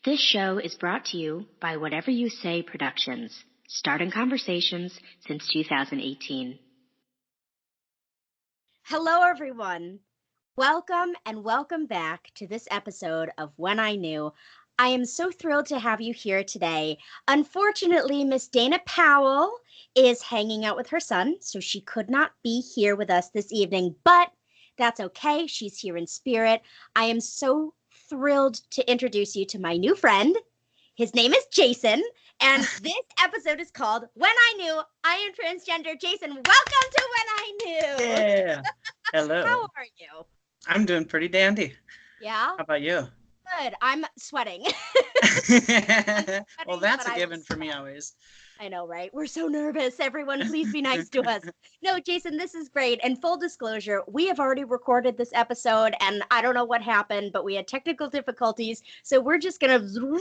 This show is brought to you by Whatever You Say Productions, starting conversations since 2018. Hello, everyone. Welcome and welcome back to this episode of When I Knew. I am so thrilled to have you here today. Unfortunately, Miss Dana Powell is hanging out with her son, so she could not be here with us this evening, but that's okay. She's here in spirit. I am so thrilled to introduce you to my new friend. His name is Jason, and this episode is called When I Knew I Am Transgender. Jason, welcome to When I Knew. Yeah. Hello. How are you? I'm doing pretty dandy. Yeah? How about you? Good. I'm sweating. Well, that's a but I given will for me sweat. always. I know, right? We're so nervous. Everyone, please be nice to us. No, Jason, this is great. And full disclosure, we have already recorded this episode, and I don't know what happened, but we had technical difficulties. So we're just going to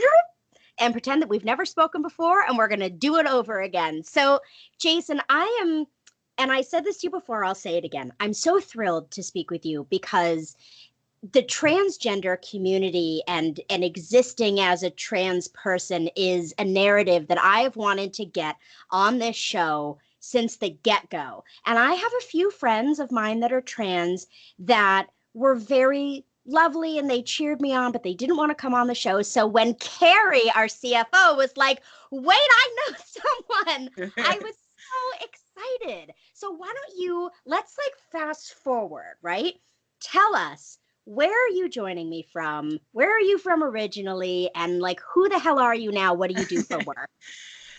and pretend that we've never spoken before, and we're going to do it over again. So, Jason, and I said this to you before, I'll say it again. I'm so thrilled to speak with you because the transgender community and existing as a trans person is a narrative that I've wanted to get on this show since the get-go. And I have a few friends of mine that are trans that were very lovely and they cheered me on, but they didn't want to come on the show. So when Carrie, our CFO, was like, wait, I know someone, I was so excited. So why don't let's fast forward, right? Tell us, where are you joining me from? Where are you from originally? And who the hell are you now? What do you do for work?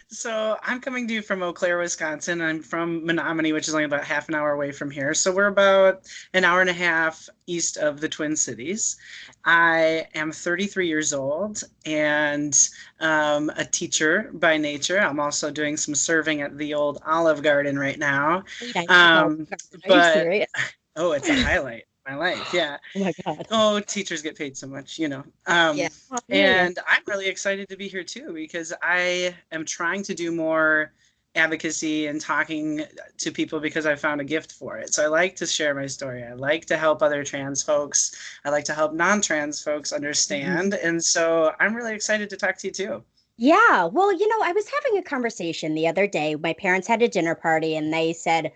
So I'm coming to you from Eau Claire, Wisconsin. I'm from Menominee, which is only about half an hour away from here. So we're about an hour and a half east of the Twin Cities. I am 33 years old and a teacher by nature. I'm also doing some serving at the old Olive Garden right now. Are you serious? Oh, it's a highlight. My life, yeah. Oh my God. Oh, teachers get paid so much, Yeah. And I'm really excited to be here too because I am trying to do more advocacy and talking to people because I found a gift for it. So I like to share my story. I like to help other trans folks. I like to help non-trans folks understand. Mm-hmm. And so I'm really excited to talk to you too. Yeah. Well, I was having a conversation the other day. My parents had a dinner party and they said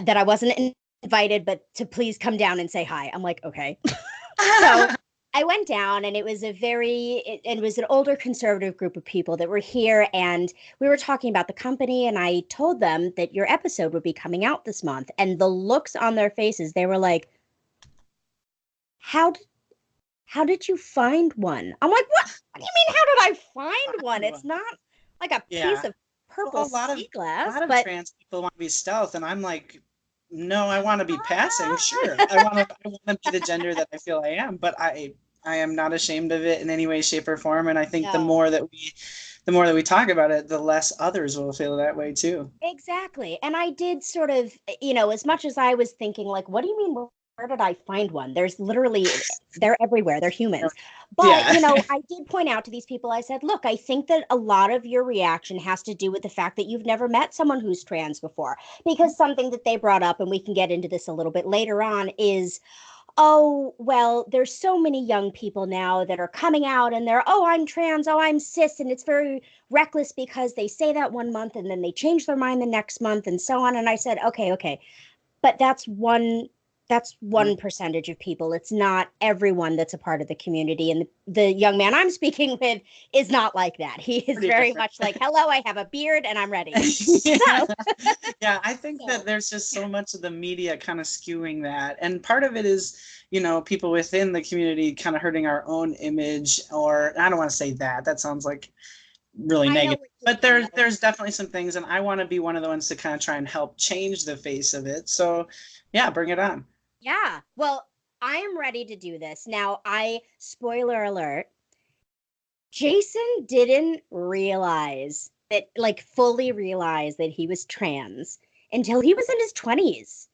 that I wasn't invited, but to please come down and say hi. I'm like, okay. So I went down and it was it was an older conservative group of people that were here and we were talking about the company and I told them that your episode would be coming out this month and the looks on their faces, they were like, how did you find one? I'm like, what do you mean, how did I find one? It's not like a piece of purple sea glass. A lot of trans people want to be stealth and I'm like, no, I want to be passing. Sure. I want to be the gender that I feel I am, but I am not ashamed of it in any way, shape, or form. And I think the more that we talk about it, the less others will feel that way too. Exactly. And I did sort of, as much as I was thinking, like, what do you mean? Where did I find one? There's literally, they're everywhere. They're humans. But, I did point out to these people, I said, look, I think that a lot of your reaction has to do with the fact that you've never met someone who's trans before. Because something that they brought up, and we can get into this a little bit later on, is, oh, well, there's so many young people now that are coming out and they're, oh, I'm trans, oh, I'm cis. And it's very reckless because they say that one month and then they change their mind the next month and so on. And I said, okay. But that's one percentage of people. It's not everyone that's a part of the community. And the young man I'm speaking with is not like that. He is very much like, hello, I have a beard and I'm ready. Yeah, I think that there's just so much of the media kind of skewing that. And part of it is, people within the community kind of hurting our own image, or I don't want to say that. That sounds like really negative. But there's definitely some things, and I want to be one of the ones to kind of try and help change the face of it. So yeah, bring it on. Yeah, well, I am ready to do this. Now, spoiler alert, Jason didn't realize that, fully realize that he was trans until he was in his 20s.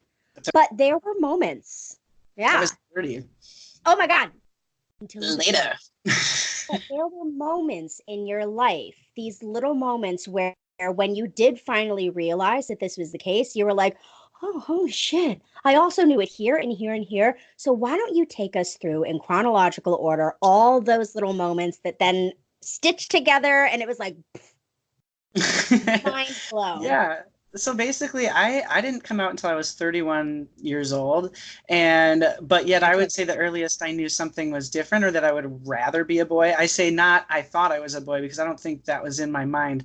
But there were moments. Yeah. I was 30. Oh my God. Until later. But there were moments in your life, these little moments where when you did finally realize that this was the case, you were like, Oh, holy shit. I also knew it here and here and here. So why don't you take us through in chronological order all those little moments that then stitched together and it was like mind blown. Yeah. So basically, I didn't come out until I was 31 years old, and but yet I would say the earliest I knew something was different or that I would rather be a boy. I say not I thought I was a boy because I don't think that was in my mind.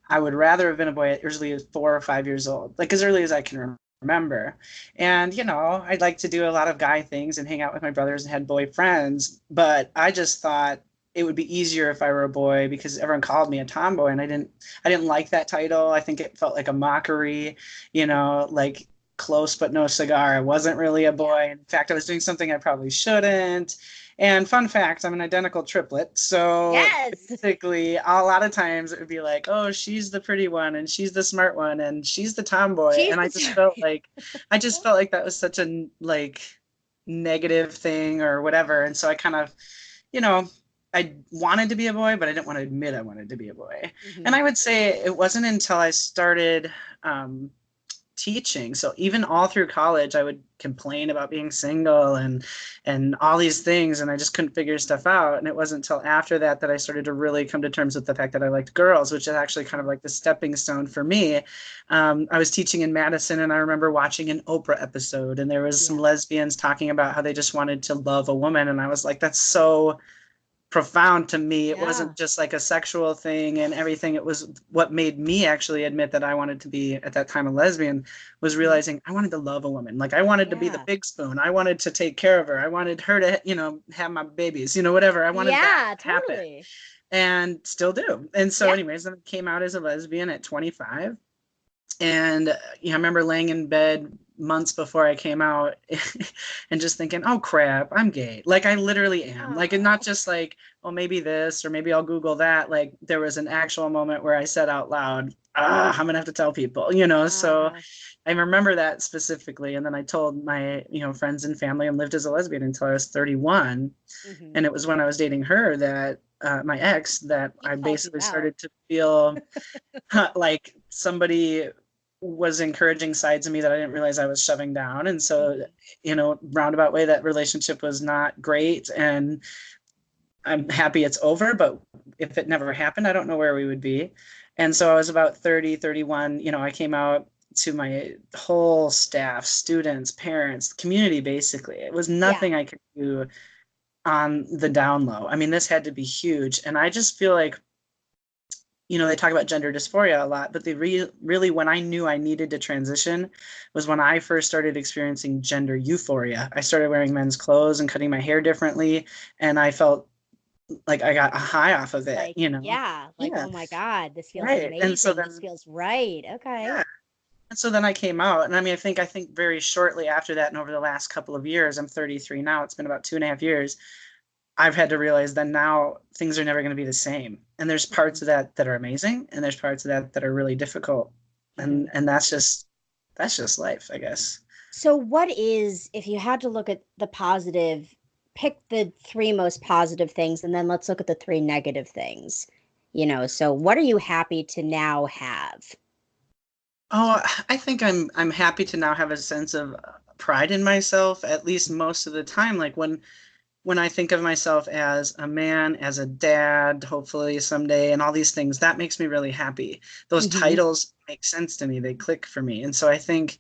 I would rather have been a boy as early as 4 or 5 years old, like as early as I can remember. And I'd like to do a lot of guy things and hang out with my brothers and had boy friends, but I just thought it would be easier if I were a boy because everyone called me a tomboy, and I didn't like that title. I think it felt like a mockery, like close but no cigar. I wasn't really a boy. In fact, I was doing something I probably shouldn't. And fun fact, I'm an identical triplet. So basically, a lot of times it would be like, oh, she's the pretty one and she's the smart one and she's the tomboy. And I just felt like that was such a like negative thing or whatever. And so I kind of, I wanted to be a boy, but I didn't want to admit I wanted to be a boy. Mm-hmm. And I would say it wasn't until I started teaching. So even all through college, I would complain about being single and all these things, and I just couldn't figure stuff out. And it wasn't until after that I started to really come to terms with the fact that I liked girls, which is actually kind of like the stepping stone for me. I was teaching in Madison, and I remember watching an Oprah episode, and there was some lesbians talking about how they just wanted to love a woman, and I was like, that's so profound to me. It wasn't just like a sexual thing and everything. It was what made me actually admit that I wanted to be at that time a lesbian, was realizing I wanted to love a woman. Like I wanted to be the big spoon. I wanted to take care of her. I wanted her to, have my babies, whatever. I wanted that to happen, and still do. And so anyways, then I came out as a lesbian at 25. And I remember laying in bed months before I came out and just thinking, oh crap, I'm gay. Like I literally am. Like, and not just like, oh, maybe this or maybe I'll Google that. Like there was an actual moment where I said out loud, I'm gonna have to tell people, So I remember that specifically. And then I told my, friends and family, and lived as a lesbian until I was 31. Mm-hmm. And it was when I was dating her that my ex, that I basically started to feel like somebody was encouraging sides of me that I didn't realize I was shoving down. And so, roundabout way, that relationship was not great, and I'm happy it's over, but if it never happened, I don't know where we would be. And so I was about 30, 31, I came out to my whole staff, students, parents, community, basically. It was nothing I could do on the down low. I mean, this had to be huge. And I just feel like, they talk about gender dysphoria a lot, but they really, when I knew I needed to transition was when I first started experiencing gender euphoria. I started wearing men's clothes and cutting my hair differently, and I felt like I got a high off of it, oh my God, this feels amazing. And so then, this feels right. Okay. Yeah. And so then I came out, and I mean, I think very shortly after that, and over the last couple of years, I'm 33 now, it's been about 2.5 years, I've had to realize that now things are never going to be the same. And there's parts of that are amazing, and there's parts of that are really difficult. And that's just life, I guess. So what is, if you had to look at the positive, pick the 3 most positive things, and then let's look at the 3 negative things, so what are you happy to now have? Oh, I think I'm happy to now have a sense of pride in myself, at least most of the time. Like when I think of myself as a man, as a dad, hopefully someday, and all these things, that makes me really happy. Those titles make sense to me. They click for me. And so I think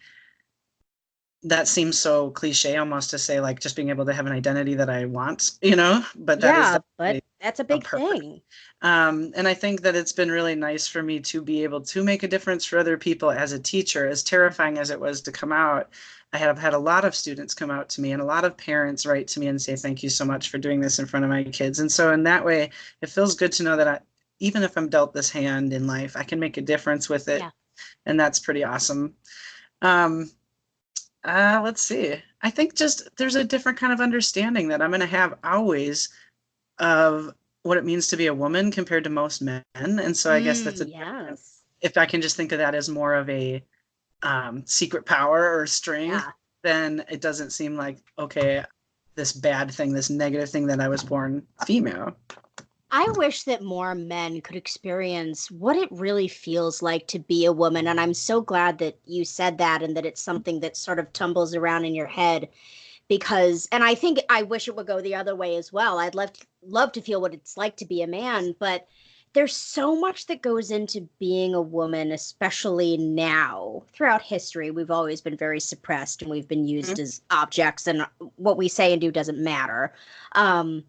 that seems so cliche almost to say, like, just being able to have an identity that I want, but but that's a big thing. And I think that it's been really nice for me to be able to make a difference for other people as a teacher. As terrifying as it was to come out, I have had a lot of students come out to me, and a lot of parents write to me and say, thank you so much for doing this in front of my kids. And so in that way, it feels good to know that even if I'm dealt this hand in life, I can make a difference with it. Yeah. And that's pretty awesome. Let's see. I think just there's a different kind of understanding that I'm going to have always of what it means to be a woman compared to most men. And so I guess that's if I can just think of that as more of a secret power or strength, then it doesn't seem like, okay, this bad thing, this negative thing that I was born female. I wish that more men could experience what it really feels like to be a woman. And I'm so glad that you said that and that it's something that sort of tumbles around in your head because, and I think I wish it would go the other way as well. I'd love to feel what it's like to be a man, but there's so much that goes into being a woman, especially now. Throughout history, we've always been very suppressed and we've been used Mhm. as objects, and what we say and do doesn't matter. Um,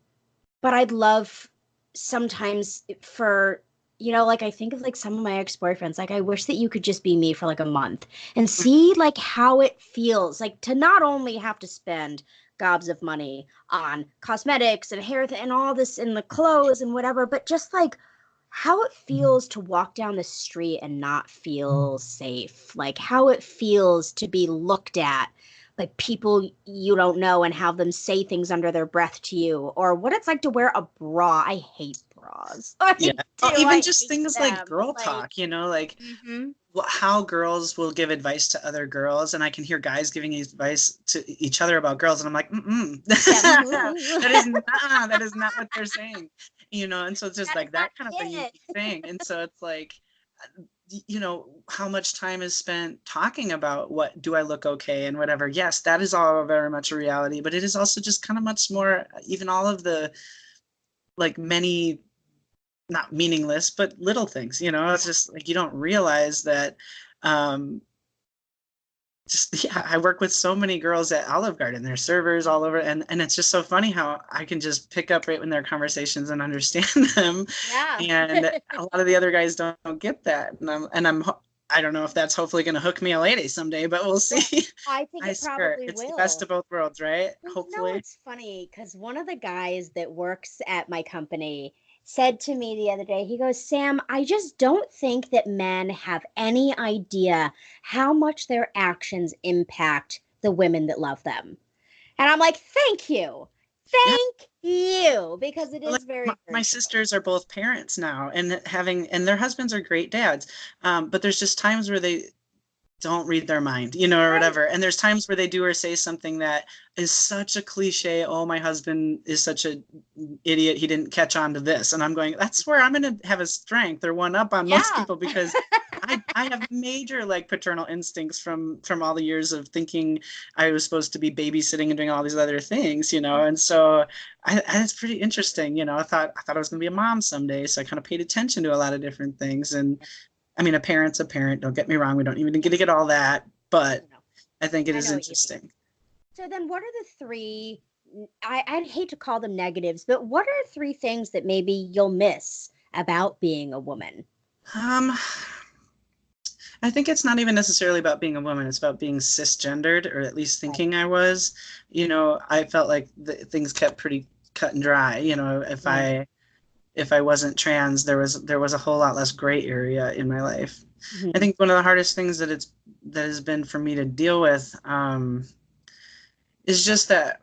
but I'd love sometimes for, like I think of like some of my ex-boyfriends, like I wish that you could just be me for like a month and see like how it feels like to not only have to spend gobs of money on cosmetics and hair and all this and the clothes and whatever, but just like how it feels to walk down the street and not feel safe, like how it feels to be looked at like people you don't know and have them say things under their breath to you, or what it's like to wear a bra. I hate bras. I Yeah. do. Oh, even I just hate things like them. girl Like, talk, like mm-hmm. how girls will give advice to other girls, and I can hear guys giving advice to each other about girls, and I'm like, Yeah. that is not what they're saying, and so it's just That is like not that kind of a it. unique thing, and so it's like, how much time is spent talking about what do I look okay and whatever. Yes, that is all very much a reality, but it is also just kind of much more, even all of the like many not meaningless, but little things, it's just like you don't realize that. Um, just yeah, I work with so many girls at Olive Garden. They're servers all over, and it's just so funny how I can just pick up right in their conversations and understand them, Yeah. and a lot of the other guys don't get that, and I'm I don't know if that's hopefully going to hook me a lady someday, but we'll Well, see. I think I it swear, probably it's the best will. of both worlds, right? Well, Hopefully. it's funny because one of the guys that works at my company said to me the other day, he goes, Sam, I just don't think that men have any idea how much their actions impact the women that love them. And I'm like, thank you. Yeah. Thank you. Because it Like is very, my very true. sisters are both parents now, and their husbands are great dads, but there's just times where they don't read their mind, or Right. whatever. And there's times where they do or say something that is such a cliche. Oh, my husband is such a idiot. He didn't catch on to this. And I'm going, that's where I'm going to have a strength or one up on most Yeah. people, because I have major like paternal instincts from all the years of thinking I was supposed to be babysitting and doing all these other things, and so it's pretty interesting, I thought I was going to be a mom someday, so I kind of paid attention to a lot of different things. And I mean, a parent's a parent. Don't get me wrong. We don't even get to get all that, No, but no. I think it I is know what you mean. interesting. So then what are the three, I'd hate to call them negatives, but what are three things that maybe you'll miss about being a woman? Um, I think it's not even necessarily about being a woman. It's about being cisgendered, or at least Right. thinking I was. I felt like things kept pretty cut and dry. Mm. If I wasn't trans, there was a whole lot less gray area in my life. I Mhm. think one of the hardest things that has been for me to deal with, is just that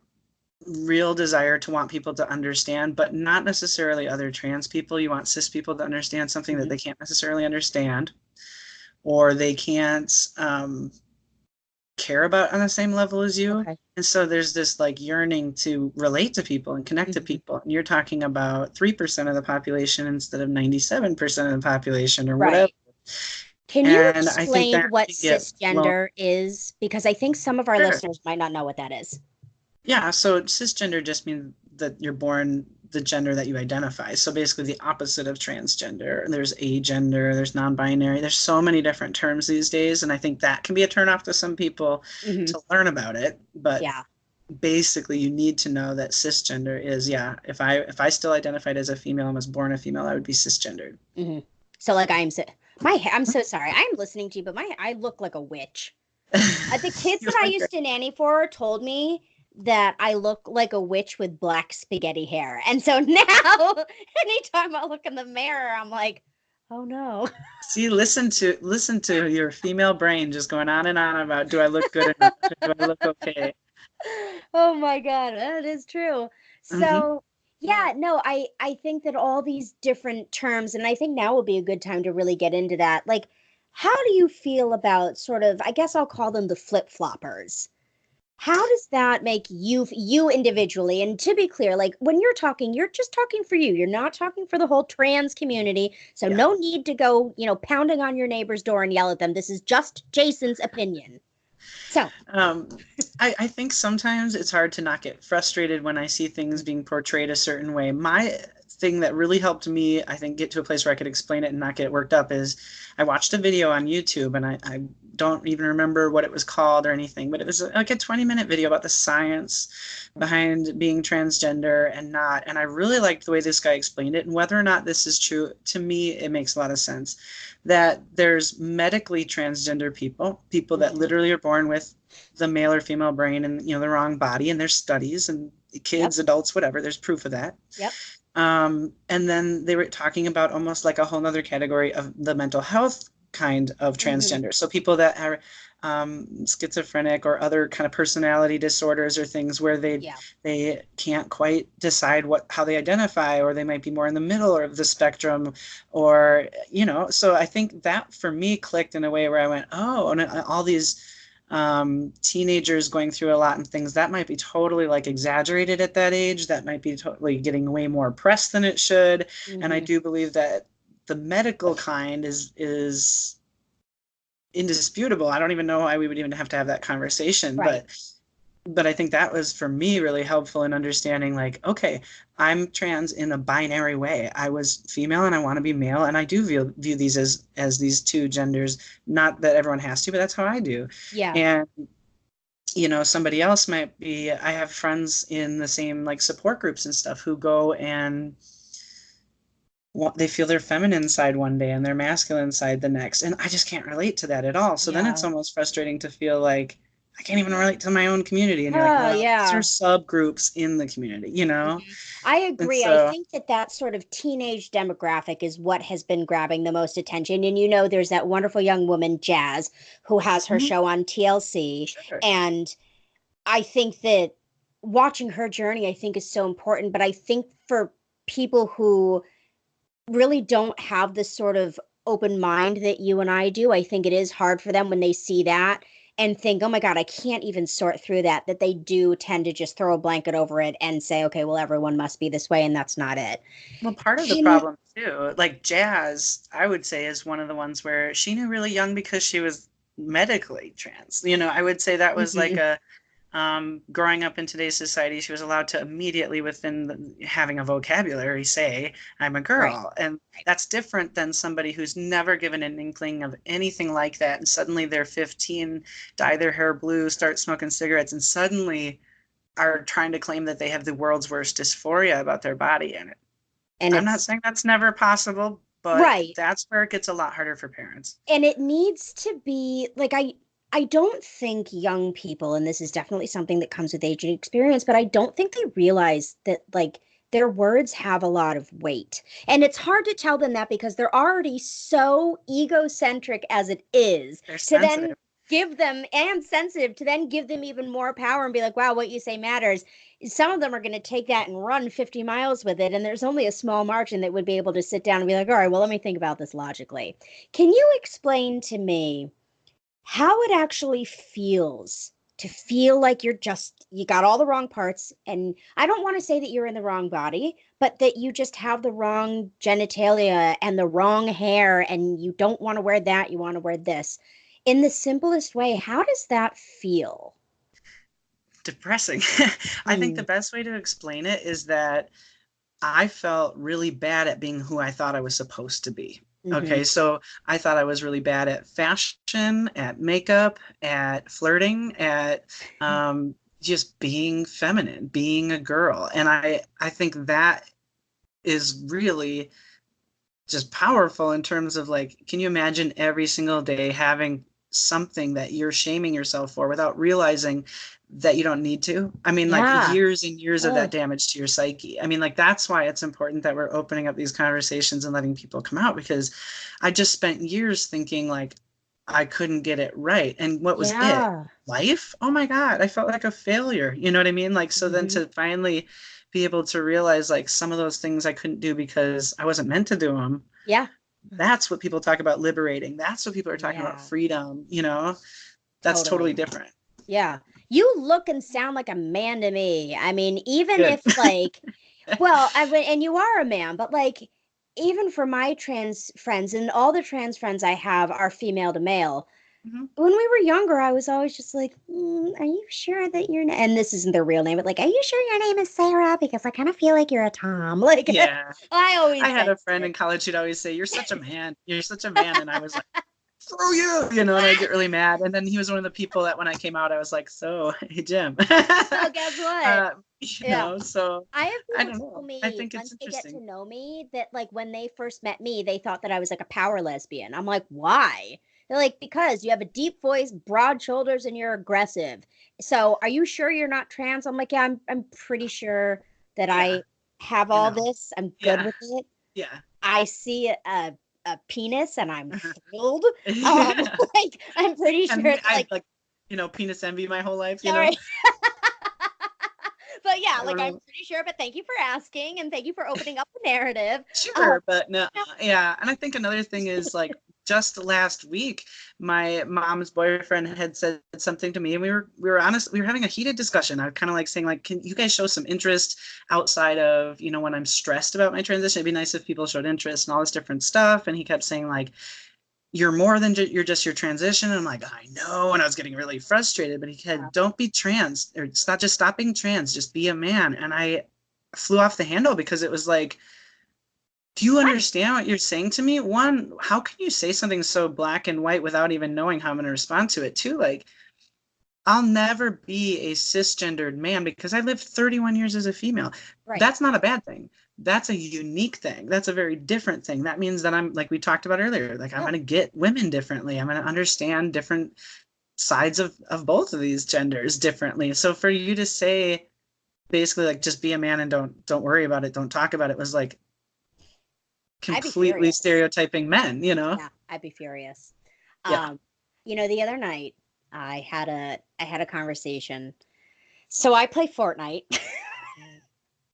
real desire to want people to understand, but not necessarily other trans people. You want cis people to understand something that Mhm. they can't necessarily understand, or they can't care about on the same level as you. Okay. And so there's this like yearning to relate to people and connect to Mhm. people. And you're talking about 3% of the population instead of 97% of the population or whatever. Right. Can you And I think explain that what can get blown. cisgender is? Because I think some of our Sure. listeners might not know what that is. Yeah, so cisgender just means that you're born the gender that you identify. So basically the opposite of transgender. There's agender, there's non-binary. There's so many different terms these days, and I think that can be a turnoff to some people Hmm. to learn about it. But Yeah. basically you need to know that cisgender is, yeah, if I still identified as a female and was born a female, I would be cisgendered. Hmm. So like I'm so sorry. I'm listening to you, but I look like a witch. The kids You that I look great. used to nanny for told me that I look like a witch with black spaghetti hair. And so now, anytime I look in the mirror, I'm like, oh no. See, listen to your female brain just going on and on about, do I look good enough? Do I look okay? Oh my God, that is true. Hmm. So, yeah, no, I think that all these different terms, and I think now would be a good time to really get into that. Like, how do you feel about sort of, I guess I'll call them the flip-floppers? How does that make you individually? And to be clear, like when you're talking, you're just talking for you. You're not talking for the whole trans community. So Yeah. no need to go, pounding on your neighbor's door and yell at them. This is just Jason's opinion. So, Um, I think sometimes it's hard to not get frustrated when I see things being portrayed a certain way. My thing that really helped me, I think, get to a place where I could explain it and not get worked up is I watched a video on YouTube, and I don't even remember what it was called or anything, but it was like a 20-minute video about the science behind being transgender and not. And I really liked the way this guy explained it. And whether or not this is true, to me, it makes a lot of sense that there's medically transgender people that literally are born with the male or female brain and the wrong body, and there's studies and kids, adults, whatever, there's proof of that. Yep. And then they were talking about almost like a whole nother category of the mental health kind of transgender. So people that are schizophrenic or other kind of personality disorders or things where they can't quite decide how they identify, or they might be more in the middle of the spectrum, or so I think that for me clicked in a way where I went, oh, and all these teenagers going through a lot and things that might be totally like exaggerated at that age, that might be totally getting way more press than it should. And I do believe that the medical kind is indisputable. I don't even know why we would even have to have that conversation, right. but I think that was for me really helpful in understanding, like, okay, I'm trans in a binary way. I was female and I want to be male, and I do view these as these two genders. Not that everyone has to, but that's how I do. Yeah. And somebody else might be. I have friends in the same like support groups and stuff who go and they feel their feminine side one day and their masculine side the next, and I just can't relate to that at all. So then it's almost frustrating to feel like I can't even relate to my own community. And you're like, well, these are subgroups in the community, I agree. So, I think that sort of teenage demographic is what has been grabbing the most attention. And there's that wonderful young woman, Jazz, who has her show on TLC. Sure. And I think that watching her journey, I think, is so important. But I think for people who really don't have this sort of open mind that you and I do, I think it is hard for them when they see that and think, oh my God, I can't even sort through that they do tend to just throw a blanket over it and say, okay, well, everyone must be this way, and that's not it. Well, part of the problem too, like Jazz, I would say, is one of the ones where she knew really young because she was medically trans. I would say that was like a growing up in today's society, she was allowed to immediately, within having a vocabulary, say, I'm a girl. Right. And that's different than somebody who's never given an inkling of anything like that. And suddenly they're 15, dye their hair blue, start smoking cigarettes, and suddenly are trying to claim that they have the world's worst dysphoria about their body. And I'm not saying that's never possible, but that's where it gets a lot harder for parents. And it needs to be like, I don't think young people, and this is definitely something that comes with age and experience, but I don't think they realize that like their words have a lot of weight. And it's hard to tell them that because they're already so egocentric as it is. They're sensitive. Then give them, and sensitive, to then give them even more power and be like, wow, what you say matters. Some of them are going to take that and run 50 miles with it. And there's only a small margin that would be able to sit down and be like, all right, well, let me think about this logically. Can you explain to me how it actually feels to feel like you got all the wrong parts? And I don't want to say that you're in the wrong body, but that you just have the wrong genitalia and the wrong hair, and you don't want to wear that, you want to wear this. In the simplest way, how does that feel? Depressing. I think the best way to explain it is that I felt really bad at being who I thought I was supposed to be. Okay, so I thought I was really bad at fashion, at makeup, at flirting, at just being feminine, being a girl. And I think that is really just powerful in terms of like, can you imagine every single day having something that you're shaming yourself for without realizing that you don't need to? I mean, like years and years of that damage to your psyche. I mean, like, that's why it's important that we're opening up these conversations and letting people come out, because I just spent years thinking like I couldn't get it right. And what was it? Life? Oh my God, I felt like a failure. You know what I mean? Like, so then to finally be able to realize like some of those things I couldn't do because I wasn't meant to do them. Yeah. That's what people talk about liberating. That's what people are talking about freedom, That's totally different. Yeah. You look and sound like a man to me. I mean, even Good. if like, well, and you are a man, but like, even for my trans friends and all the trans friends I have are female to male. Mhm. When we were younger, I was always just like, "Are you sure that your name?" And this isn't their real name, but like, "Are you sure your name is Sarah? Because I kind of feel like you're a Tom." Like, Yeah. I always I had said a friend it. in college who'd always say, "You're such a man. You're such a man." And I was like, "Screw you," you know, and I get really mad. And then he was one of the people that when I came out, I was like, "So, hey, Jim." Well, guess what? Yeah. So I have I people don't tell know. I me think it's once they get to interesting. know me that like when they first met me, they thought that I was like a power lesbian. I'm like, why? They're like, because you have a deep voice, broad shoulders, and you're aggressive. So are you sure you're not trans? I'm like, yeah, I'm pretty sure that Yeah, I have you all know. this. I'm good Yeah, with it. yeah. I see a penis and I'm thrilled. Like I'm pretty sure And that I like, like, penis envy my whole life, all right. But yeah, I don't like I'm know. pretty sure. But thank you for asking and thank you for opening up the narrative. Um, Sure, but no, yeah. And I think another thing is like just last week, my mom's boyfriend had said something to me, and we were honest, we were having a heated discussion. I was kind of like saying like, can you guys show some interest outside of, when I'm stressed about my transition? It'd be nice if people showed interest and all this different stuff. And he kept saying like, you're more than you're just your transition. And I'm like, I know. And I was getting really frustrated, but he said, don't be trans, or stop being trans, just be a man. And I flew off the handle because it was like, do you understand what you're saying to me? One, how can you say something so black and white without even knowing how I'm going to respond to it? Two, like, I'll never be a cisgendered man because I lived 31 years as a female. right. That's not a bad thing. That's a unique thing. That's a very different thing. That means that I'm, like we talked about earlier, like I'm Yeah. going to get women differently. I'm going to understand different sides of both of these genders differently. So for you to say basically like just be a man and don't worry about it, don't talk about it, was like I'd be completely furious. stereotyping men. Yeah, I'd be furious. Yeah. Um, the other night I had a conversation. So I play Fortnite.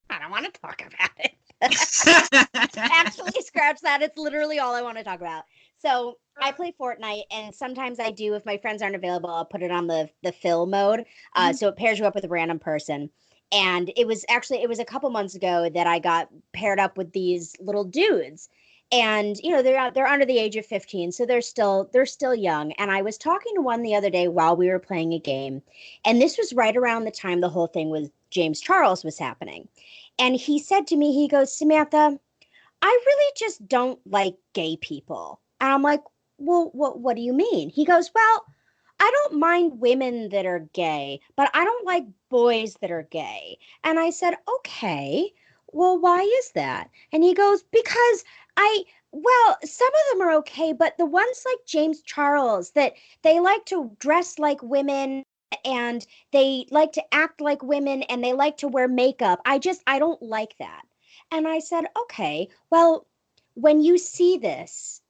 I don't want to talk about it. Actually, scratch that. It's literally all I want to talk about. So I play Fortnite, and sometimes I do. If my friends aren't available, I'll put it on the fill mode, so it pairs you up with a random person. And it was a couple months ago that I got paired up with these little dudes, and they're under the age of 15, so they're still young. And I was talking to one the other day while we were playing a game, and this was right around the time the whole thing with James Charles was happening. And he said to me, he goes, Samantha, I really just don't like gay people. And I'm like, well, what do you mean? He goes, well, I don't mind women that are gay, but I don't like boys that are gay. And I said, okay, well, why is that? And he goes, because well, some of them are okay, but the ones like James Charles that they like to dress like women and they like to act like women and they like to wear makeup. I don't like that. And I said, okay, well, when you see this,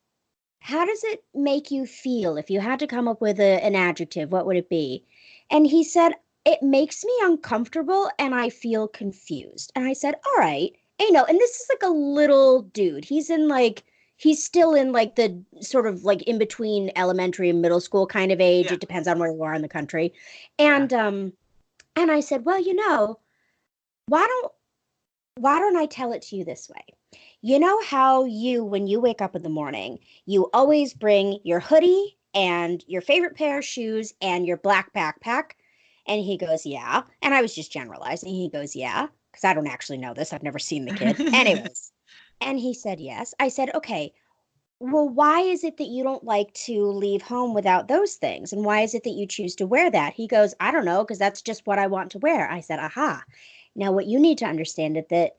how does it make you feel? If you had to come up with an adjective, what would it be? And he said, it makes me uncomfortable and I feel confused. And I said, all right. And this is like a little dude. He's still in like the sort of like in between elementary and middle school kind of age. Yeah. It depends on where you are in the country. Yeah. And I said, well, why don't why don't I tell it to you this way? You know how when you wake up in the morning, you always bring your hoodie and your favorite pair of shoes and your black backpack? And he goes, yeah. And I was just generalizing. He goes, yeah, because I don't actually know this. I've never seen the kid. Anyways. And he said, yes. I said, okay, well, why is it that you don't like to leave home without those things? And why is it that you choose to wear that? He goes, I don't know, because that's just what I want to wear. I said, aha. Now, what you need to understand is that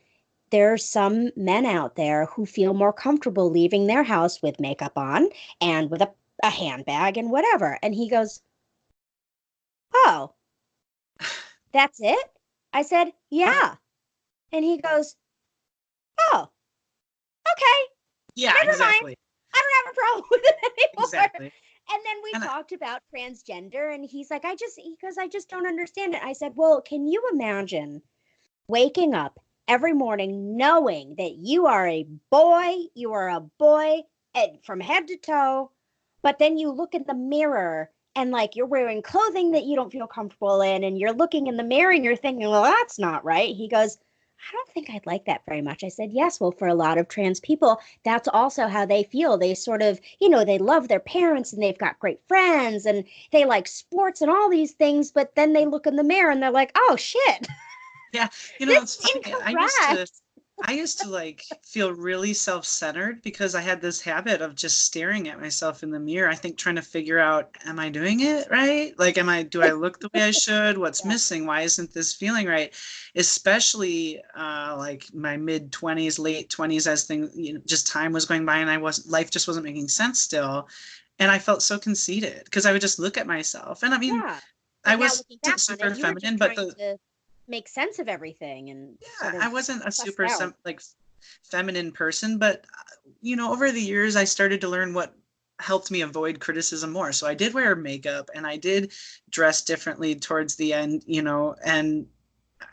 there are some men out there who feel more comfortable leaving their house with makeup on and with a handbag and whatever. And he goes, oh, that's it? I said, yeah. And he goes, oh, okay, Yeah, never mind. exactly. I don't have a problem with it anymore. Exactly. And then we And talked about transgender, and he's like, I just don't understand it. I said, well, can you imagine waking up every morning knowing that you are a boy and from head to toe, but then you look in the mirror and like you're wearing clothing that you don't feel comfortable in, and you're looking in the mirror and you're thinking, well, that's not right. He goes, I don't think I'd like that very much. I said, yes, well, for a lot of trans people, that's also how they feel. They sort of, they love their parents and they've got great friends and they like sports and all these things, but then they look in the mirror and they're like, oh shit. Yeah, This it's is funny. incorrect. I used to like feel really self-centered because I had this habit of just staring at myself in the mirror. I think trying to figure out, am I doing it right? Like, do I look the way I should? What's Yeah. missing? Why isn't this feeling right? Especially like my mid 20s, late 20s, as things, just time was going by and life just wasn't making sense still. And I felt so conceited because I would just look at myself. And I mean, Yeah. I But now wasn't looking back on super it, you were just feminine, but trying to make sense of everything and sort of I wasn't a suss super out. like feminine person, but over the years I started to learn what helped me avoid criticism more. So I did wear makeup and I did dress differently towards the end, and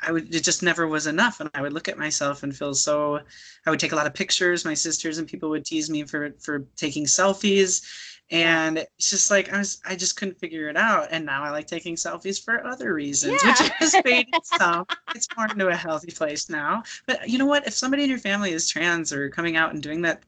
it just never was enough. And I would look at myself and I would take a lot of pictures. My sisters and people would tease me for taking selfies. And it's just like, I just couldn't figure it out. And now I like taking selfies for other reasons, which Yeah. is fading some. It's more into a healthy place now. But you know what? If somebody in your family is trans or coming out and doing that,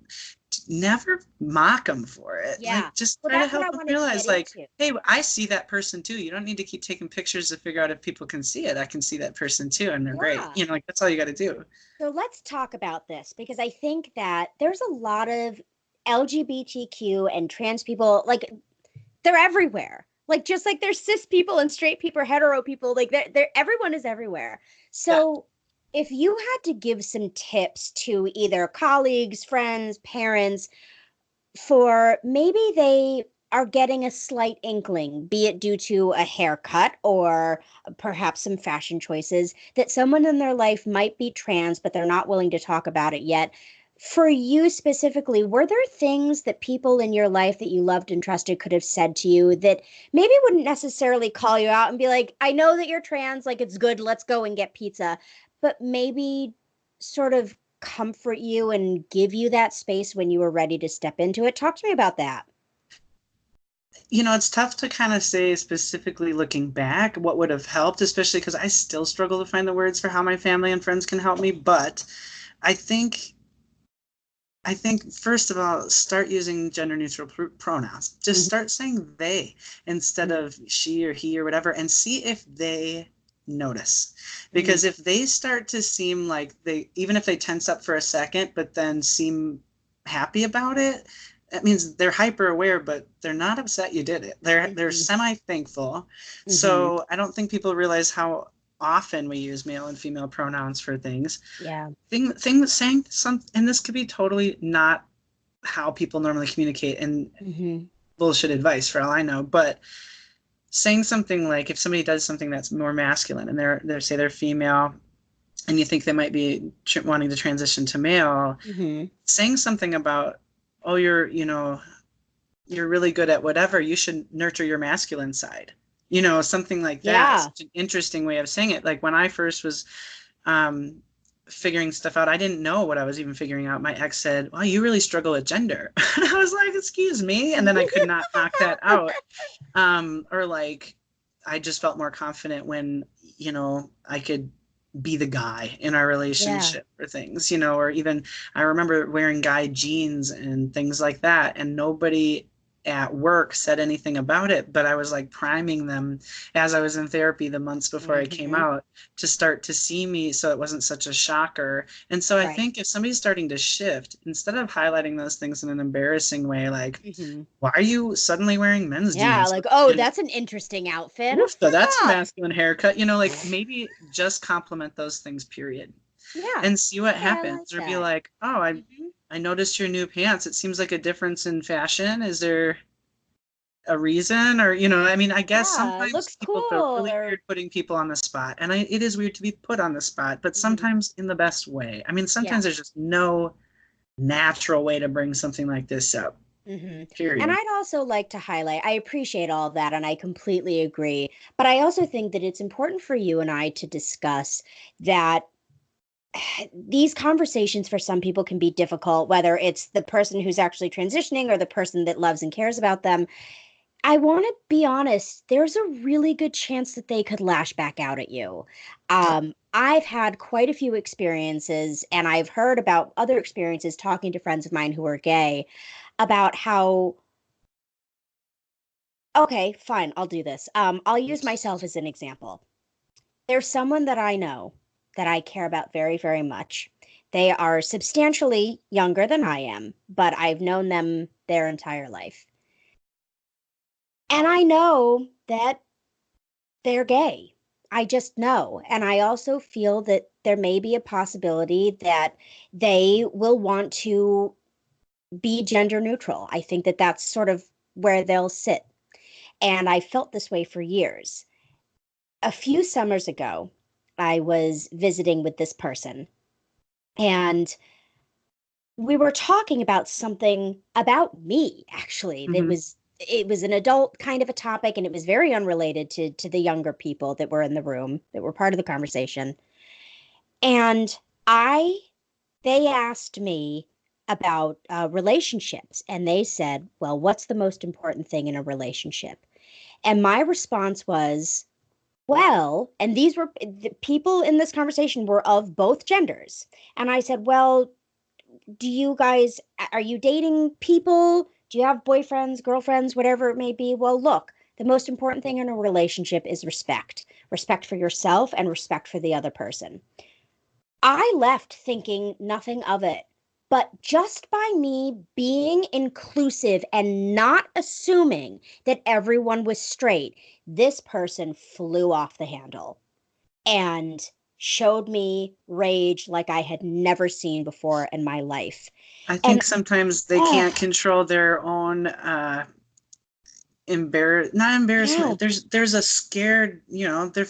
never mock them for it. Yeah. Like, just Well, try to that's what help I them wanted to realize, get like, into. hey, I see that person too. You don't need to keep taking pictures to figure out if people can see it. I can see that person too, and they're great. Yeah. Like, that's all you got to do. So let's talk about this because I think that there's a lot of LGBTQ and trans people, like they're everywhere. Like just like there's cis people and straight people, hetero people, like they're everyone is everywhere. Yeah. So if you had to give some tips to either colleagues, friends, parents, for maybe they are getting a slight inkling, be it due to a haircut or perhaps some fashion choices, that someone in their life might be trans, but they're not willing to talk about it yet. For you specifically, were there things that people in your life that you loved and trusted could have said to you that maybe wouldn't necessarily call you out and be like, I know that you're trans, like it's good, let's go and get pizza, but maybe sort of comfort you and give you that space when you were ready to step into it? Talk to me about that. It's tough to kind of say specifically looking back what would have helped, especially because I still struggle to find the words for how my family and friends can help me. But I think first of all, start using gender neutral pronouns. Just start saying they instead of she or he or whatever, and see if they notice. Because if they start to seem like even if they tense up for a second, but then seem happy about it, that means they're hyper aware, but they're not upset you did it. They're semi thankful. So I don't think people realize how often we use male and female pronouns for things. Yeah. Things saying some, and this could be totally not how people normally communicate and bullshit advice for all I know, but saying something like, if somebody does something that's more masculine and they're female and you think they might be wanting to transition to male, saying something about, oh, you're really good at whatever, you should nurture your masculine side. Something like that. Yeah. Such an interesting way of saying it. Like when I first was figuring stuff out, I didn't know what I was even figuring out. My ex said, well, you really struggle with gender. And I was like, excuse me. And then I could not knock that out. Or like, I just felt more confident when, I could be the guy in our relationship or things, or even I remember wearing guy jeans and things like that. And nobody at work said anything about it, but I was like priming them as I was in therapy the months before I came out to start to see me, so it wasn't such a shocker. And so I think if somebody's starting to shift, instead of highlighting those things in an embarrassing way, like, why are you suddenly wearing men's jeans? Like, oh, that's an interesting outfit. So that's a masculine haircut, like maybe just compliment those things, period. Yeah. And see what happens. Or be like, oh, I noticed your new pants. It seems like a difference in fashion. Is there a reason? Or, I guess sometimes people feel really weird putting people on the spot. And it is weird to be put on the spot, but sometimes in the best way. Sometimes there's just no natural way to bring something like this up. Period. And I'd also like to highlight, I appreciate all of that and I completely agree. But I also think that it's important for you and I to discuss that these conversations for some people can be difficult, whether it's the person who's actually transitioning or the person that loves and cares about them. I want to be honest, there's a really good chance that they could lash back out at you. I've had quite a few experiences, and I've heard about other experiences talking to friends of mine who are gay about how, okay, fine, I'll do this. I'll use myself as an example. There's someone that I know that I care about very, very much. They are substantially younger than I am, but I've known them their entire life. And I know that they're gay. I just know. And I also feel that there may be a possibility that they will want to be gender neutral. I think that that's sort of where they'll sit. And I felt this way for years. A few summers ago, I was visiting with this person, and we were talking about something about me, actually. Mm-hmm. It was an adult kind of a topic, and it was very unrelated to the younger people that were in the room that were part of the conversation. And I they asked me about relationships, and they said, well, what's the most important thing in a relationship? And my response was, well, and these were the people in this conversation were of both genders. And I said, well, do you guys, are you dating people? Do you have boyfriends, girlfriends, whatever it may be? Well, look, the most important thing in a relationship is respect for yourself and respect for the other person. I left thinking nothing of it. But just by me being inclusive and not assuming that everyone was straight, this person flew off the handle and showed me rage like I had never seen before in my life. I And think sometimes they can't control their own not yeah, embarrassment. There's a scared, they're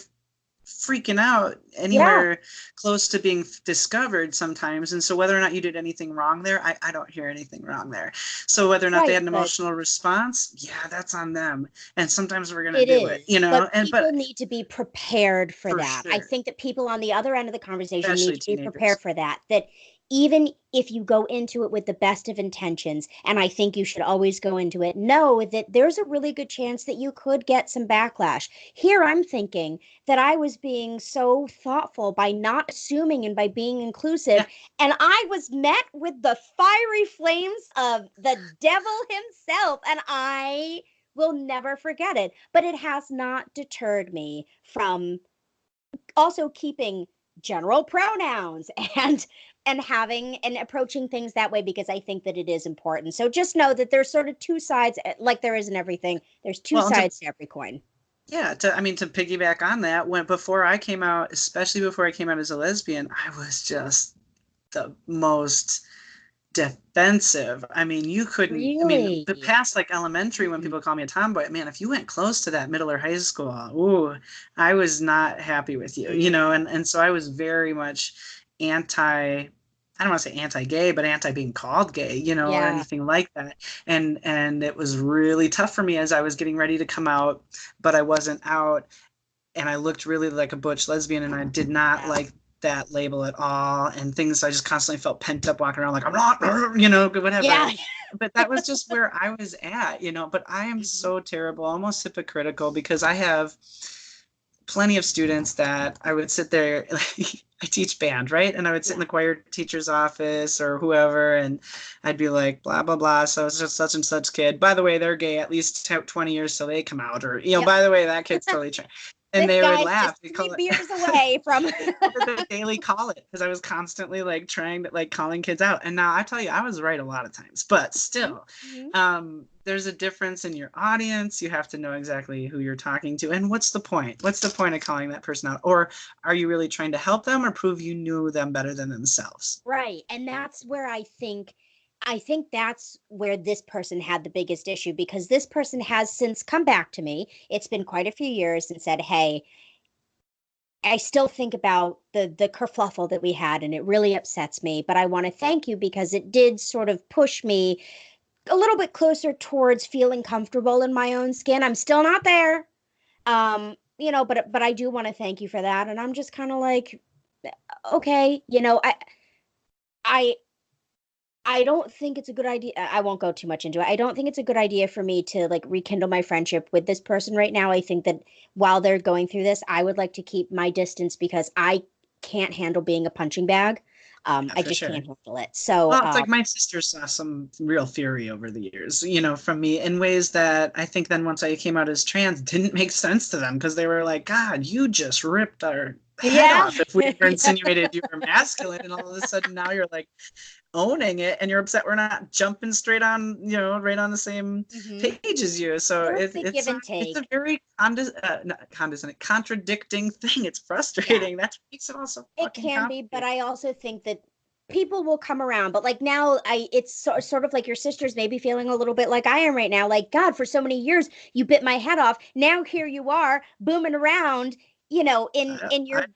freaking out yeah, anywhere close to being discovered sometimes. And so whether or not you did anything wrong there, I don't hear anything wrong there. So whether or not they right. had an But emotional response, yeah, that's on them. And sometimes we're gonna it do it, is, but but people need to be prepared for for that. I sure, think that people on the other end of the conversation need especially to be prepared teenagers. for that. That even if you go into it with the best of intentions, and I think you should always go into it, know that there's a really good chance that you could get some backlash. Here, I'm thinking that I was being so thoughtful by not assuming and by being inclusive, Yeah. and I was met with the fiery flames of the devil himself, and I will never forget it. But it has not deterred me from also keeping general pronouns and having and approaching things that way because I think that it is important. So just know that there's sort of two sides, like there is in everything. There's two Well, sides to every coin. yeah, to piggyback on that, before I came out, especially before I came out as a lesbian, I was just the most defensive. I mean, you couldn't, but Really? past like elementary when people call me a tomboy, man, if you went close to that middle or high school, ooh, I was not happy with you, and so I was very much anti, I don't want to say anti-gay, but anti being called gay, or Yeah. anything like that. And it was really tough for me as I was getting ready to come out, but I wasn't out, and I looked really like a butch lesbian, and I did not Yeah. like that label at all, and things. I just constantly felt pent up walking around like I'm not, whatever. Yeah. But that was just where I was at, but I am so terrible, almost hypocritical, because I have plenty of students that I would sit there, I teach band, right? And I would sit in the choir teacher's office or whoever, and I'd be like, blah, blah, blah. So it's just such and such kid. By the way, they're gay at least 20 years till they come out. Or, Yep. by the way, that kid's totally trans. And This they would guy's laugh. just They three call it, beers away from. they daily call it, because I was constantly like trying to like calling kids out. And now I tell you, I was right a lot of times, but still, Mhm. there's a difference in your audience. You have to know exactly who you're talking to, and what's the point? What's the point of calling that person out? Or are you really trying to help them or prove you knew them better than themselves? Right. And that's where I think that's where this person had the biggest issue because this person has since come back to me. It's been quite a few years and said, "Hey, I still think about the kerfluffle that we had and it really upsets me, but I want to thank you because it did sort of push me a little bit closer towards feeling comfortable in my own skin. I'm still not there. But I do want to thank you for that." And I'm just kind of like, okay, I I don't think it's a good idea. I won't go too much into it. I don't think it's a good idea for me to like rekindle my friendship with this person right now. I think that while they're going through this, I would like to keep my distance because I can't handle being a punching bag. Yeah, I for just sure. can't handle it. So, Well, it's like my sister saw some real fury over the years, from me in ways that I think then once I came out as trans didn't make sense to them because they were like, God, you just ripped our head yeah. off if we ever insinuated you were masculine. And all of a sudden now you're like owning it and you're upset we're not jumping straight on, right on the same hmm page as you. So It's a give and it's a take. very not condescending, contradicting thing. It's Yeah. frustrating. That's what makes it all so It fucking can be, but complicated. I also think that people will come around. But like now, it's sort of like your sister's maybe feeling a little bit like I am right now. Like, God, for so many years you bit my head off. Now here you are booming around, in I, your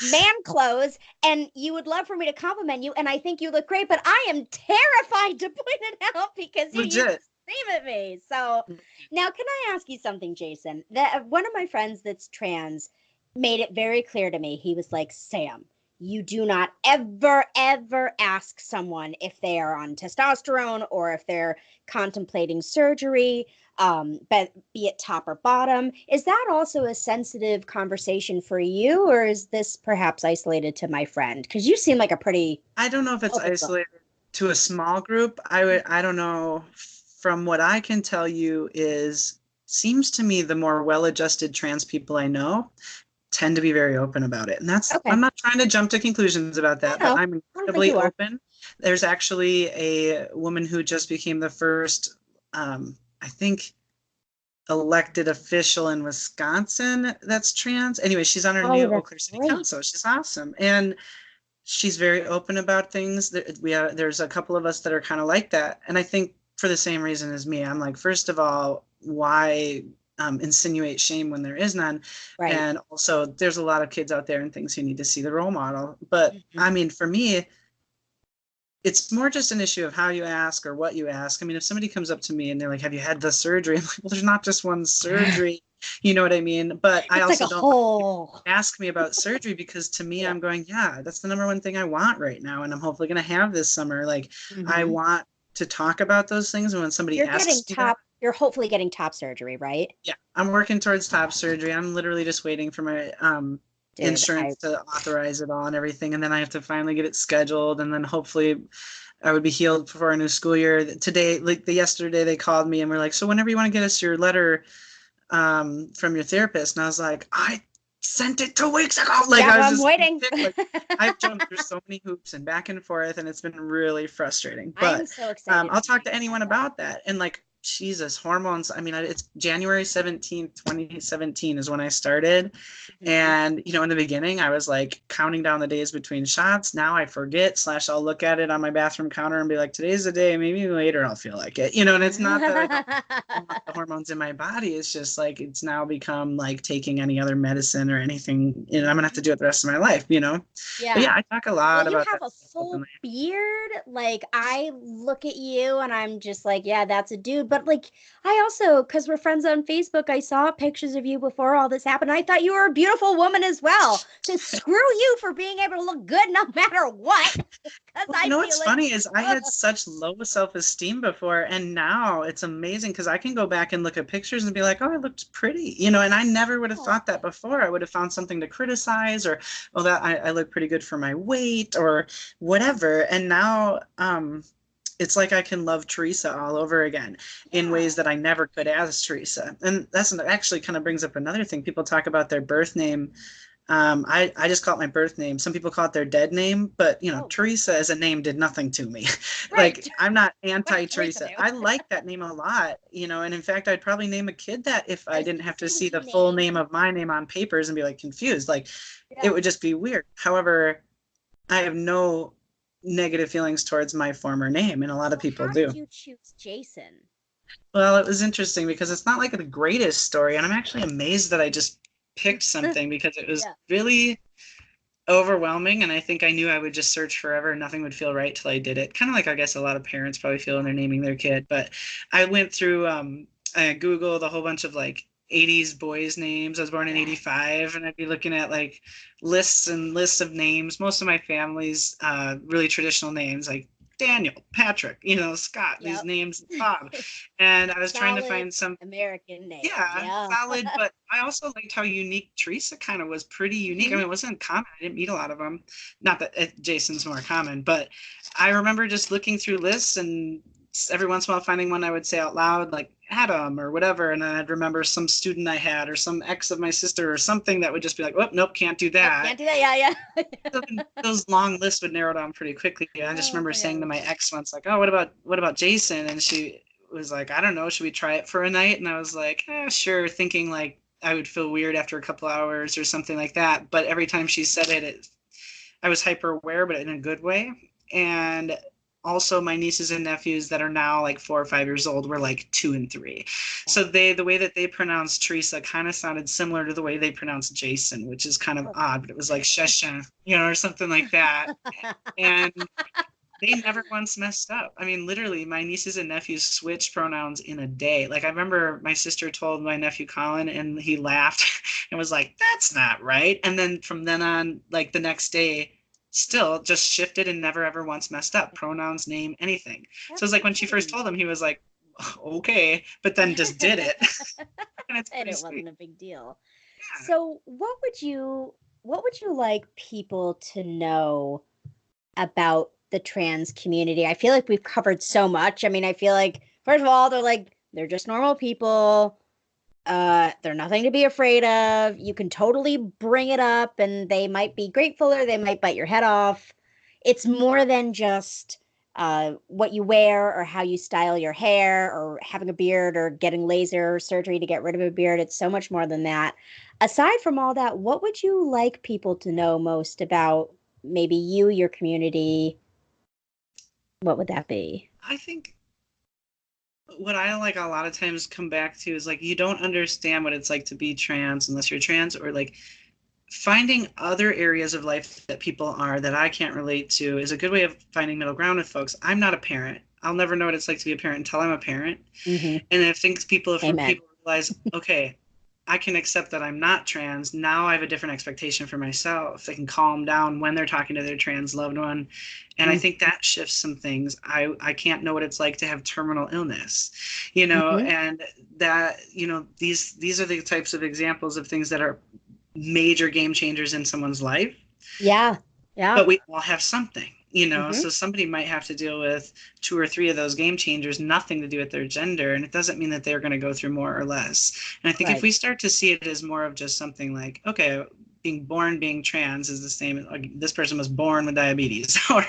man clothes, and you would love for me to compliment you, and I think you look great, but I am terrified to point it out because you used to legit. scream at me. So now, can I ask you something, Jason? That one of my friends that's trans made it very clear to me. He was like, Sam, you do not ever, ever ask someone if they are on testosterone or if they're contemplating surgery, but be it top or bottom. Is that also a sensitive conversation for you, or is this perhaps isolated to my friend? Because you seem like a pretty I don't know if it's open book. isolated to a small group. I don't know. From what I can tell you is seems to me the more well-adjusted trans people I know tend to be very open about it. And Okay. I'm not trying to jump to conclusions about I that, but know. I'm I don't think incredibly you are. open. There's actually a woman who just became the first, I think, elected official in Wisconsin that's trans. Anyway, she's on our Oh, new Eau that's Claire City great. Council. She's awesome. And she's very open about things. There's a couple of us that are kind of like that. And I think for the same reason as me, I'm like, first of all, why insinuate shame when there is none? Right. And also, there's a lot of kids out there and things who need to see the role model. But Mhm. I mean, for me, it's more just an issue of how you ask or what you ask. I mean, if somebody comes up to me and they're like, have you had the surgery? I'm like, well, there's not just one surgery. You know what I mean? But I It's like a also don't like people whole. ask me about surgery because to me, Yeah. I'm going, yeah, that's the number one thing I want right now. And I'm hopefully going to have this summer. Like, I hmm want to talk about those things. And when somebody You're getting asks me that, top. You're hopefully getting top surgery, right? yeah, I'm working towards top surgery. I'm literally just waiting for my Dude, insurance to authorize it all and everything. And then I have to finally get it scheduled. And then hopefully I would be healed for our new school year. Today, yesterday, they called me and were like, so whenever you want to get us your letter from your therapist. And I was like, I sent it 2 weeks ago. Like, yeah, I was I'm just waiting. like, I've jumped through so many hoops and back and forth, and it's been really frustrating. I'm But so excited I'll for you talk to to get that anyone done. about that. And like, Jesus, hormones. I mean, it's January 17th, 2017 is when I started. Mhm. And, in the beginning, I was like counting down the days between shots. Now I forget, / I'll look at it on my bathroom counter and be like, today's the day. Maybe later I'll feel like it, and it's not that I don't want the hormones in my body. It's just like it's now become like taking any other medicine or anything, and I'm gonna have to do it the rest of my life. But yeah, Yeah. I talk a Well, lot you about have that a stuff full openly. beard. Like, I look at you and I'm just like, yeah, that's a dude. But like, I also, because we're friends on Facebook, I saw pictures of you before all this happened. I thought you were a beautiful woman as well. So screw you for being able to look good no matter what. Because Well, I feel what's like, funny is I had such low self-esteem before, and now it's amazing because I can go back and look at pictures and be like, oh, I looked pretty, and I never would have oh, thought that before. I would have found something to criticize or, well, that I look pretty good for my weight or whatever. And now it's like I can love Teresa all over again in yeah. ways that I never could as Teresa. And that's actually kind of brings up another thing. People talk about their birth name. I just call it my birth name. Some people call it their dead name, but Oh, Teresa as a name did nothing to me. right. Like I'm not What does Teresa anti-Teresa. do? I like that name a lot, and in fact, I'd probably name a kid that if I A didn't have to see the sweet full name. name of my name on papers and be like confused. Like it Yeah. would just be weird. However, I have no negative feelings towards my former name, and a lot of Well, people how did do. you choose Jason? Well, it was interesting because it's not like the greatest story, and I'm actually amazed that I just picked something because it was Yeah. really overwhelming, and I think I knew I would just search forever and nothing would feel right till I did it. Kind of like I guess a lot of parents probably feel when they're naming their kid. But I went through I Googled a whole bunch of like 80s boys names. I was born in Yeah. 85, and I'd be looking at like lists and lists of names. Most of my family's really traditional names like Daniel, Patrick, Scott, these Yep. names, Bob. And I was trying to Solid find some, American name. yeah, Yeah. solid, but I also liked how unique Teresa kind of was, pretty unique. I mean, it wasn't common. I didn't meet a lot of them. Not that Jason's more common, but I remember just looking through lists and every once in a while finding one I would say out loud, like Adam or whatever. And then I'd remember some student I had or some ex of my sister or something that would just be like, oh, nope, can't do that. Nope, can't do that. Yeah. So those long lists would narrow down pretty quickly. I just remember saying to my ex once, like, oh, what about Jason? And she was like, I don't know, should we try it for a night? And I was like, sure, thinking like I would feel weird after a couple hours or something like that. But every time she said it, I was hyper aware, but in a good way. And also my nieces and nephews that are now like 4 or 5 years old were like 2 and 3. So the way that they pronounced Teresa kind of sounded similar to the way they pronounced Jason, which is kind of odd, but it was like Shesha, or something like that. And they never once messed up. I mean, literally, my nieces and nephews switched pronouns in a day. Like, I remember my sister told my nephew Colin, and he laughed and was like, that's not right. And then from then on, like the next day, still just shifted and never ever once messed up. Pronouns, name, anything. So it's like when she first told him, he was like, okay, but then just did it. And it wasn't a big deal. Yeah. So what would you like people to know about the trans community? I feel like we've covered so much. I mean, I feel like, first of all, they're just normal people. They're nothing to be afraid of. You can totally bring it up and they might be grateful or they might bite your head off. It's more than just what you wear or how you style your hair or having a beard or getting laser surgery to get rid of a beard. It's so much more than that. Aside from all that, what would you like people to know most about maybe you, your community? What would that be? I think what I like a lot of times come back to is like, you don't understand what it's like to be trans unless you're trans, or like finding other areas of life that people are that I can't relate to is a good way of finding middle ground with folks. I'm not a parent. I'll never know what it's like to be a parent until I'm a parent. And I think people realize, okay, I can accept that I'm not trans. Now I have a different expectation for myself. They can calm down when they're talking to their trans loved one. And I think that shifts some things. I can't know what it's like to have terminal illness, and that, these are the types of examples of things that are major game changers in someone's life. Yeah. But we all have something, so somebody might have to deal with 2 or 3 of those game changers, nothing to do with their gender. And it doesn't mean that they're going to go through more or less. And I think if we start to see it as more of just something like, okay, being trans is the same, like this person was born with diabetes or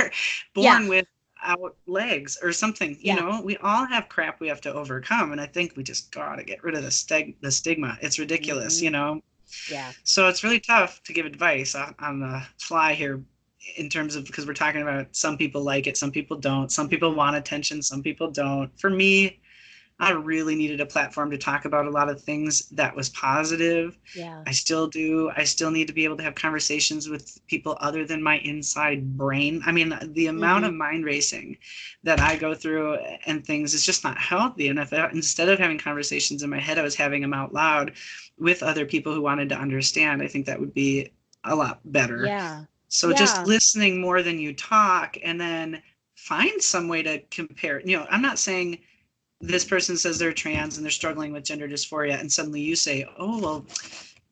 born without legs or something, we all have crap we have to overcome. And I think we just got to get rid of the stigma. It's ridiculous, Yeah. So it's really tough to give advice on the fly here in terms of, because we're talking about some people like it, some people don't, some people want attention, some people don't. For me, I really needed a platform to talk about a lot of things that was positive. Yeah. I still do. I still need to be able to have conversations with people other than my inside brain. I mean, the amount of mind racing that I go through and things is just not healthy. And if instead of having conversations in my head, I was having them out loud with other people who wanted to understand, I think that would be a lot better. Yeah. So just listening more than you talk, and then find some way to compare. I'm not saying this person says they're trans and they're struggling with gender dysphoria, and suddenly you say, oh, well,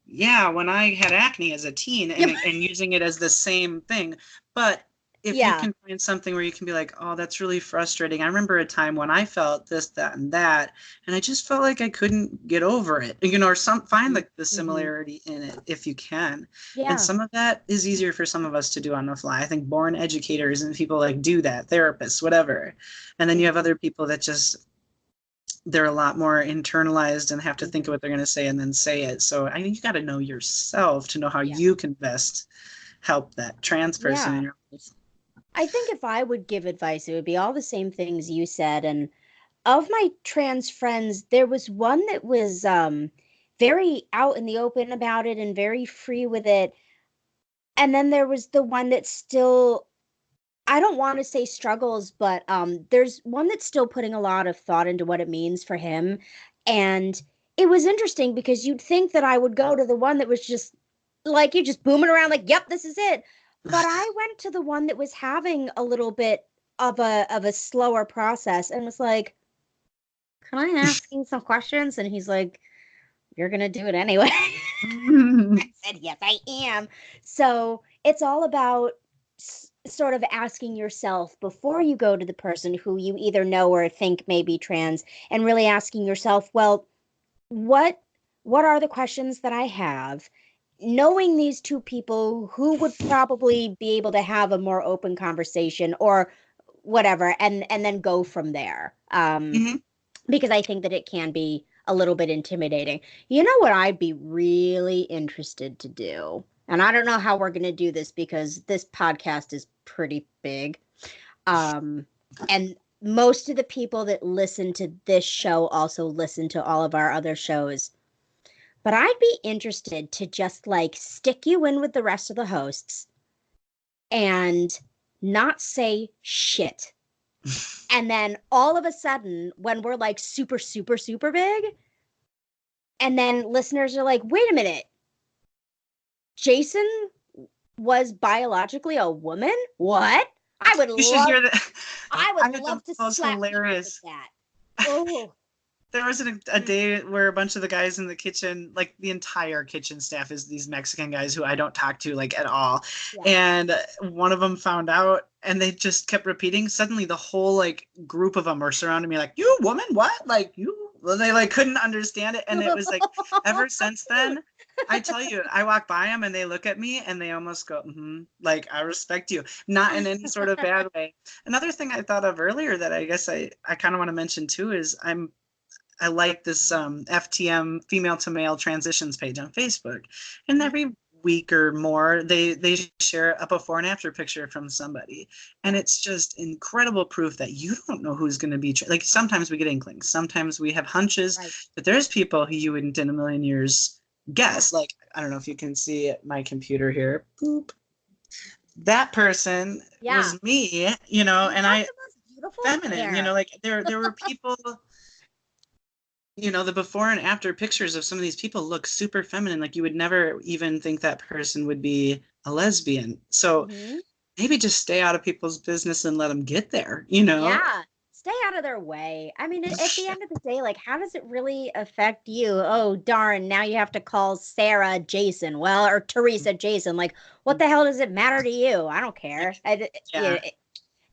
yeah, when I had acne as a teen, and using it as the same thing. But if you can find something where you can be like, oh, that's really frustrating. I remember a time when I felt this, that, and that, and I just felt like I couldn't get over it, or find like the similarity in it if you can. Yeah. And some of that is easier for some of us to do on the fly. I think born educators and people like do that, therapists, whatever. And then you have other people that just, they're a lot more internalized and have to think of what they're going to say and then say it. So I think you got to know yourself to know how you can best help that trans person in your life. I think if I would give advice, it would be all the same things you said. And of my trans friends, there was one that was very out in the open about it and very free with it. And then there was the one that still, I don't want to say struggles, but there's one that's still putting a lot of thought into what it means for him. And it was interesting because you'd think that I would go to the one that was just like, you just booming around like, yep, this is it. But I went to the one that was having a little bit of a slower process and was like, can I ask you some questions? And he's like, you're going to do it anyway. I said, yes, I am. So it's all about sort of asking yourself before you go to the person who you either know or think may be trans, and really asking yourself, well, what are the questions that I have? Knowing these two people, who would probably be able to have a more open conversation or whatever, and then go from there. Mhm. Because I think that it can be a little bit intimidating. You know what I'd be really interested to do? And I don't know how we're going to do this because this podcast is pretty big. And most of the people that listen to this show also listen to all of our other shows. But I'd be interested to just like stick you in with the rest of the hosts and not say shit. And then all of a sudden, when we're like super, super, super big, and then listeners are like, wait a minute, Jason was biologically a woman? What? I would love to most slap hilarious. with that. Oh. There was a day where a bunch of the guys in the kitchen, like the entire kitchen staff is these Mexican guys who I don't talk to like at all. Yeah. And one of them found out and they just kept repeating. Suddenly the whole like group of them were surrounding me like, you woman, what? Like you, well, they like couldn't understand it. And it was like, ever since then, I tell you, I walk by them and they look at me and they almost go, like, I respect you. Not in any sort of bad way. Another thing I thought of earlier that I guess I kind of want to mention too is I like this FTM female to male transitions page on Facebook, and every week or more they share a before and after picture from somebody, and it's just incredible proof that you don't know who's going to be like sometimes we get inklings, sometimes we have hunches, right. But there's people who you wouldn't in a million years guess. Like, I don't know if you can see my computer here. Boop. That person was me, you know, and I feminine hair. You know, like there were people. You know, the before and after pictures of some of these people look super feminine. Like you would never even think that person would be a lesbian. So maybe just stay out of people's business and let them get there, you know? Yeah. Stay out of their way. I mean, at the end of the day, like, how does it really affect you? Oh, darn. Now you have to call Sarah Jason. Well, or Teresa Jason. Like, what the hell does it matter to you? I don't care.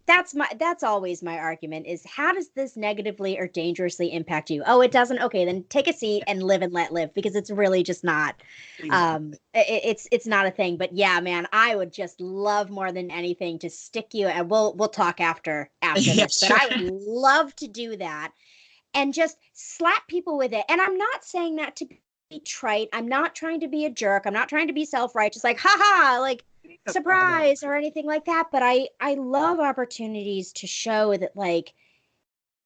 That's always my argument is how does this negatively or dangerously impact you? Oh, it doesn't. Okay, then take a seat and live and let live, because it's really just not. It's not a thing. But yeah, man, I would just love more than anything to stick you, and we'll talk after this. Sure. But I would love to do that and just slap people with it. And I'm not saying that to be trite. I'm not trying to be a jerk. I'm not trying to be self-righteous. Like, haha, like. Surprise or anything like that, but I love opportunities to show that like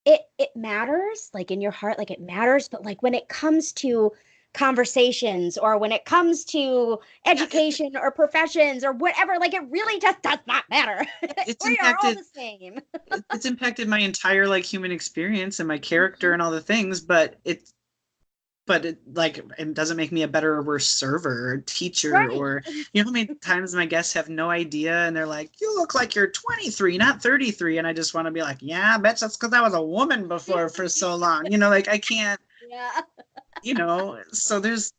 it matters, like in your heart, like it matters, but like when it comes to conversations or when it comes to education or professions or whatever, like it really just does not matter. We are all the same. It's impacted my entire like human experience and my character and all the things, but it doesn't make me a better or worse server or teacher, right. Or, you know how many times my guests have no idea and they're like, you look like you're 23, not 33. And I just want to be like, yeah, I bet that's because I was a woman before for so long. You know, like I can't, you know, so there's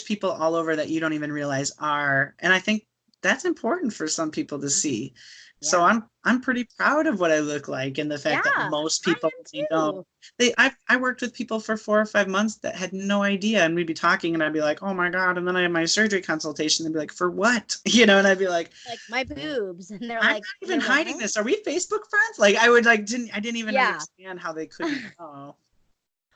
people all over that you don't even realize are, and I think that's important for some people to see. Yeah. So I'm pretty proud of what I look like and the fact that most people don't. I worked with people for 4 or 5 months that had no idea, and we'd be talking and I'd be like, oh my God. And then I have my surgery consultation. They'd be like, for what? You know, and I'd be like my boobs. And they're I'm like, not even hiding this. Are we Facebook friends? Like I didn't even understand how they couldn't know.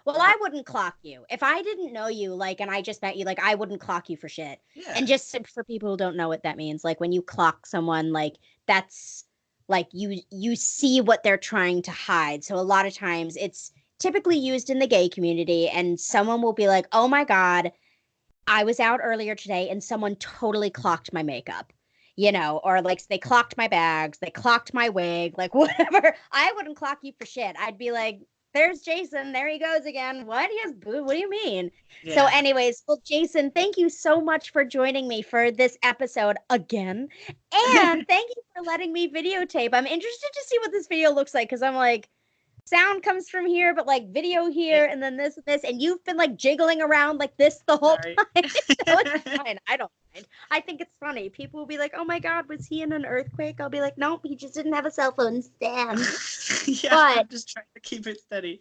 Well, I wouldn't clock you. If I didn't know you, like, and I just met you, like, I wouldn't clock you for shit. Yeah. And just for people who don't know what that means, like, when you clock someone, like, that's, like, you see what they're trying to hide. So a lot of times it's typically used in the gay community, and someone will be like, oh my God, I was out earlier today and someone totally clocked my makeup. You know, or like they clocked my bags, they clocked my wig, like whatever. I wouldn't clock you for shit. I'd be like, there's Jason. There he goes again. What? He has boob? What do you mean? Yeah. So anyways, well, Jason, thank you so much for joining me for this episode again. And thank you for letting me videotape. I'm interested to see what this video looks like because I'm like, sound comes from here, but like video here, and then this and this, and you've been like jiggling around like this the whole Sorry. time. So it's fine. I don't mind. I think it's funny. People will be like, "Oh my God, was he in an earthquake?" I'll be like, "Nope, he just didn't have a cell phone stand." Yeah, I'm But just trying to keep it steady.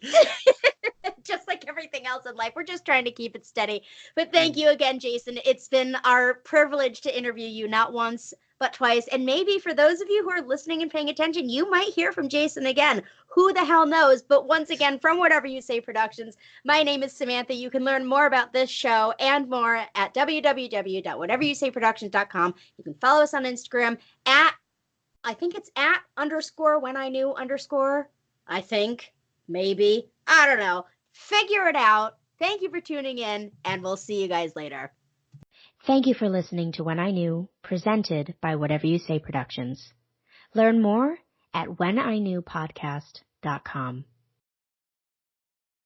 just like everything else in life, we're just trying to keep it steady. But thank you again, Jason. It's been our privilege to interview you, not once, but twice. And maybe for those of you who are listening and paying attention, you might hear from Jason again. Who the hell knows? But once again, from Whatever You Say Productions, my name is Samantha. You can learn more about this show and more at www.whateveryouSayProductions.com. You can follow us on Instagram at, I think it's at _when_I_knew_. I think, maybe, I don't know. Figure it out. Thank you for tuning in, and we'll see you guys later. Thank you for listening to When I Knew, presented by Whatever You Say Productions. Learn more at wheniknewpodcast.com.